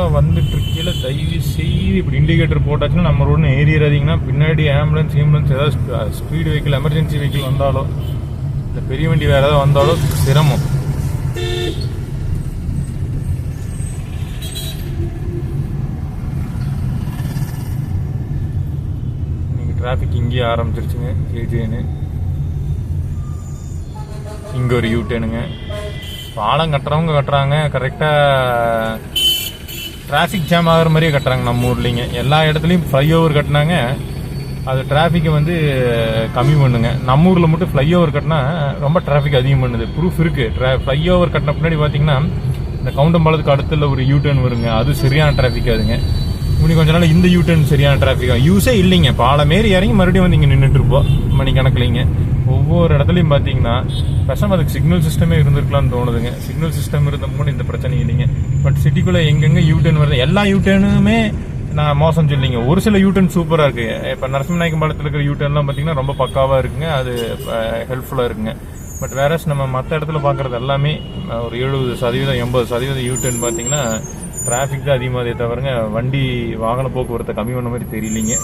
கேர்ஃபுல்லாக வந்துட்டு இருக்கையில் தயவு செய்து இப்படி இண்டிகேட்டர் போட்டாச்சுன்னா நம்ம ரோடு ஏறிடாதீங்கன்னா பின்னாடி ஆம்புலன்ஸ் ஏதாவது ஸ்பீடு வெஹிக்கிள் எமர்ஜென்சி வெஹிக்கிள் வந்தாலோ இல்லை பெரிய வண்டி வேறு ஏதாவது வந்தாலோ சிரமம். டிராஃபிக் இங்கேயே ஆரம்பிச்சிருச்சுங்க. கேஜேன்னு இங்கே ஒரு யூடேனுங்க. பாலம் கட்டுறவங்க கட்டுறாங்க, கரெக்டாக டிராஃபிக் ஜாம் ஆகிற மாதிரியே கட்டுறாங்க. நம்ம ஊர்லேங்க எல்லா இடத்துலையும் ஃப்ளைஓவர் கட்டினாங்க, அது டிராஃபிக்கை வந்து கம்மி பண்ணுங்க. நம்ம ஊரில் மட்டும் ஃப்ளைஓவர் கட்டினா ரொம்ப டிராஃபிக் அதிகம் பண்ணுது. ப்ரூஃப் இருக்குது. ஃப்ளைஓவர் கட்டின பின்னாடி பார்த்தீங்கன்னா இந்த கவுண்டம்பாலத்துக்கு அடுத்துல ஒரு யூடர்ன் வருங்க, அது சரியான டிராஃபிக் ஆகுதுங்க. இன்னும் கொஞ்ச நாள் இந்த யூடர்ன் சரியான டிராஃபிக் யூஸே இல்லைங்க. பாலமேறி இறங்கி மறுபடியும் வந்து இங்கே நின்றுட்டு இருப்போம் மணிக்கணக்கில்லைங்க. ஒவ்வொரு இடத்துலையும் பார்த்தீங்கன்னா பேசாமல் அதுக்கு சிக்னல் சிஸ்டமே இருந்திருக்கலாம்னு தோணுதுங்க. சிக்னல் சிஸ்டம் இருந்த கூட இந்த பிரச்சனை இல்லைங்க. பட் சிட்டிக்குள்ளே எங்கெங்கே யூடர்ன் வருது, எல்லா யூடர்னுமே நான் மோசம் சொல்லிங்க. ஒரு சில யூடர்ன் சூப்பராக இருக்குது. இப்போ நரசிம்மநாயக்கம் பாலத்தில் இருக்கிற யூடர்ன்லாம் பார்த்தீங்கன்னா ரொம்ப பக்காவாக இருக்குங்க, அது ஹெல்ப்ஃபுல்லாக இருக்குங்க. பட் வேற நம்ம மற்ற இடத்துல பார்க்குறது எல்லாமே ஒரு 70% 80% யூடர்ன் பார்த்தீங்கன்னா டிராஃபிக் தான் அதிகமாகதே தவிரங்க வண்டி வாகன போக்குவரத்தை கம்மி பண்ண மாதிரி தெரியலிங்க.